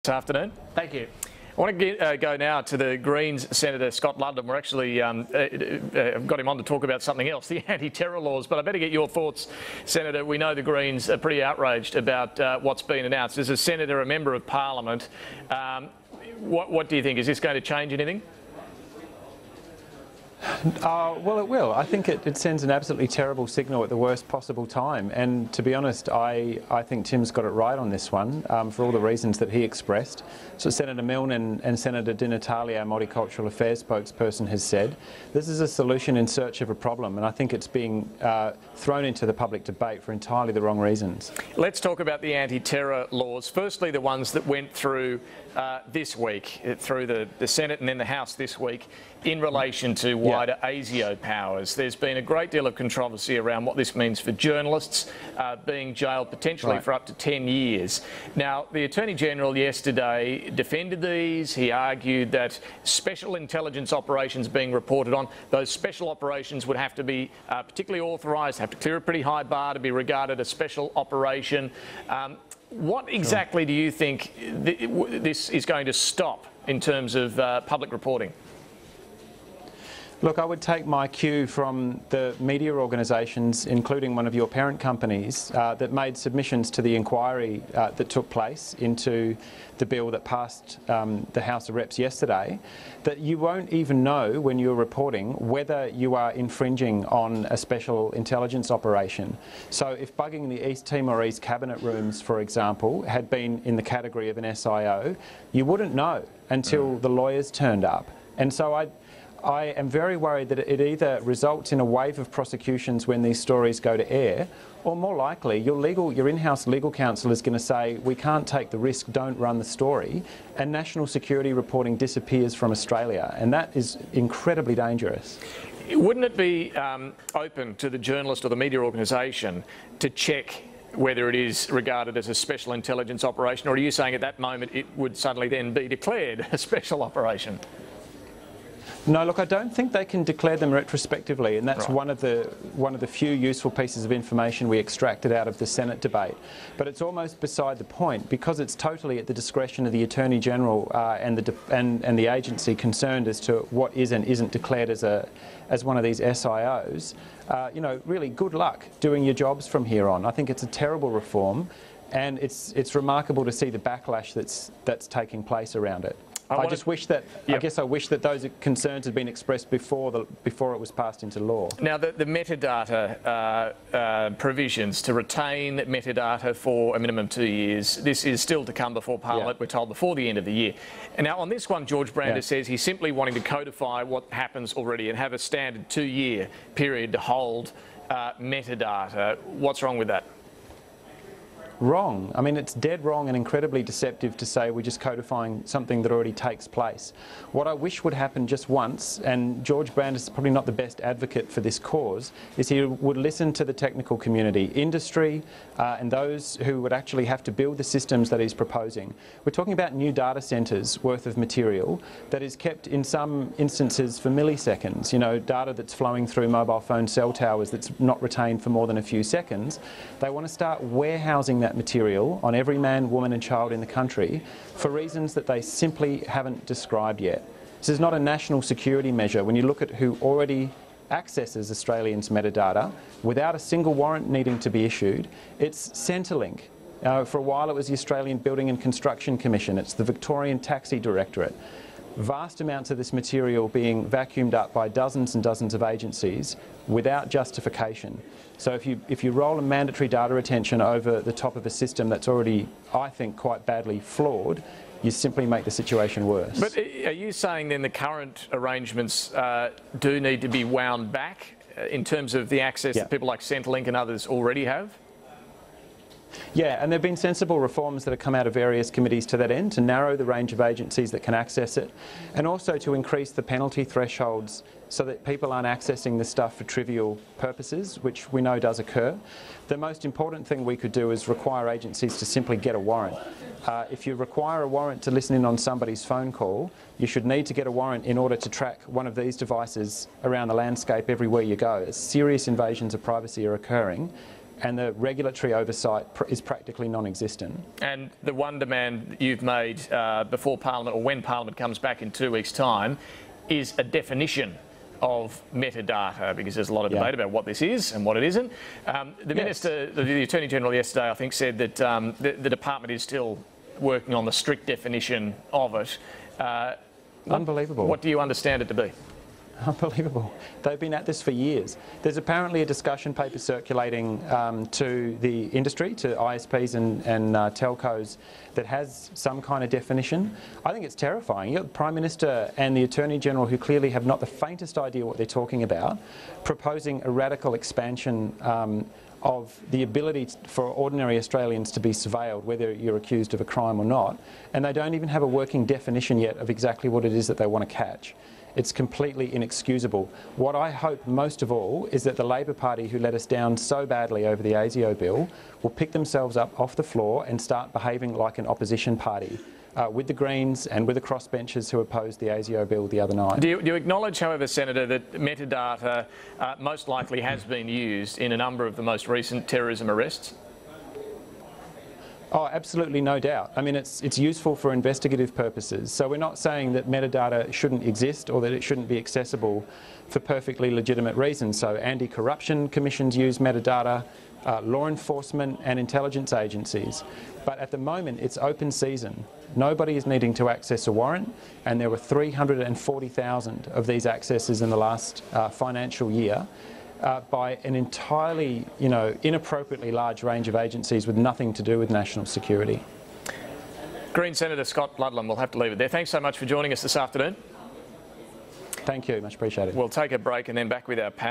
This afternoon. Thank you. I want to go now to the Greens Senator Scott Ludlam. We're actually got him on to talk about something else, the anti-terror laws. But I better get your thoughts, Senator. We know the Greens are pretty outraged about what's been announced. As a senator, a member of Parliament, what do you think? Is this going to change anything? Well, it will. I think it sends an absolutely terrible signal at the worst possible time. And to be honest, I think Tim's got it right on this one for all the reasons that he expressed. So Senator Milne and Senator Di Natale, our Multicultural Affairs spokesperson, has said this is a solution in search of a problem. And I think it's being thrown into the public debate for entirely the wrong reasons. Let's talk about the anti-terror laws. Firstly, the ones that went through this week, through the Senate and then the House this week, in relation to wider ASIO powers. There's been a great deal of controversy around what this means for journalists being jailed potentially for up to 10 years. Now, the Attorney-General yesterday defended these. He argued that special intelligence operations being reported on, those special operations would have to be particularly authorised, have to clear a pretty high bar to be regarded as special operation. What exactly do you think this is going to stop in terms of public reporting? Look, I would take my cue from the media organisations, including one of your parent companies, that made submissions to the inquiry that took place into the bill that passed the House of Reps yesterday, that you won't even know when you're reporting whether you are infringing on a special intelligence operation. So if bugging the East Timorese cabinet rooms, for example, had been in the category of an SIO, you wouldn't know until the lawyers turned up. And so I am very worried that it either results in a wave of prosecutions when these stories go to air, or more likely your in-house legal counsel is going to say we can't take the risk, don't run the story, and national security reporting disappears from Australia, and that is incredibly dangerous. Wouldn't it be open to the journalist or the media organisation to check whether it is regarded as a special intelligence operation, or are you saying at that moment it would suddenly then be declared a special operation? No, look, I don't think they can declare them retrospectively, and that's one of the few useful pieces of information we extracted out of the Senate debate. But it's almost beside the point because it's totally at the discretion of the Attorney General and the agency concerned as to what is and isn't declared as one of these SIOs. You know, really, good luck doing your jobs from here on. I think it's a terrible reform, and it's remarkable to see the backlash that's taking place around it. I just wish that, I guess I wish that those concerns had been expressed before it was passed into law. Now, the metadata provisions to retain metadata for a minimum of 2 years, this is still to come before Parliament, we're told, before the end of the year. And now on this one, George Brandis says he's simply wanting to codify what happens already and have a standard 2-year period to hold metadata. What's wrong with that? Wrong. I mean, it's dead wrong and incredibly deceptive to say we're just codifying something that already takes place. What I wish would happen just once, and George Brandis is probably not the best advocate for this cause, is he would listen to the technical community, industry, and those who would actually have to build the systems that he's proposing. We're talking about new data centres worth of material that is kept in some instances for milliseconds, you know, data that's flowing through mobile phone cell towers that's not retained for more than a few seconds. They want to start warehousing that material on every man, woman and child in the country for reasons that they simply haven't described yet. This is not a national security measure when you look at who already accesses Australians' metadata without a single warrant needing to be issued. It's Centrelink. For a while it was the Australian Building and Construction Commission. It's the Victorian Taxi Directorate. Vast amounts of this material being vacuumed up by dozens and dozens of agencies without justification. So if you roll a mandatory data retention over the top of a system that's already, I think, quite badly flawed, you simply make the situation worse. But are you saying then the current arrangements do need to be wound back in terms of the access that people like Centrelink and others already have? Yeah, and there have been sensible reforms that have come out of various committees to that end, to narrow the range of agencies that can access it, and also to increase the penalty thresholds so that people aren't accessing this stuff for trivial purposes, which we know does occur. The most important thing we could do is require agencies to simply get a warrant. If you require a warrant to listen in on somebody's phone call, you should need to get a warrant in order to track one of these devices around the landscape everywhere you go. Serious invasions of privacy are occurring. and the regulatory oversight is practically non-existent. And the one demand that you've made before Parliament, or when Parliament comes back in 2 weeks' time, is a definition of metadata, because there's a lot of debate about what this is and what it isn't. The Minister, the Attorney General yesterday, I think, said that the Department is still working on the strict definition of it. Unbelievable. What do you understand it to be? Unbelievable. They've been at this for years. There's apparently a discussion paper circulating to the industry, to ISPs and telcos, that has some kind of definition. I think it's terrifying. You've got the Prime Minister and the Attorney General, who clearly have not the faintest idea what they're talking about, proposing a radical expansion of the ability for ordinary Australians to be surveilled, whether you're accused of a crime or not, and they don't even have a working definition yet of exactly what it is that they want to catch. It's completely inexcusable. What I hope most of all is that the Labor Party, who let us down so badly over the ASIO bill, will pick themselves up off the floor and start behaving like an opposition party with the Greens and with the crossbenchers who opposed the ASIO bill the other night. Do you acknowledge, however, Senator, that metadata most likely has been used in a number of the most recent terrorism arrests? Oh, absolutely, no doubt. I mean, it's useful for investigative purposes. So we're not saying that metadata shouldn't exist or that it shouldn't be accessible for perfectly legitimate reasons. So anti-corruption commissions use metadata, law enforcement and intelligence agencies. But at the moment, it's open season. Nobody is needing to access a warrant, and there were 340,000 of these accesses in the last financial year. By an entirely, inappropriately large range of agencies with nothing to do with national security. Green Senator Scott Ludlam, we'll have to leave it there. Thanks so much for joining us this afternoon. Thank you, much appreciated. We'll take a break and then back with our panel.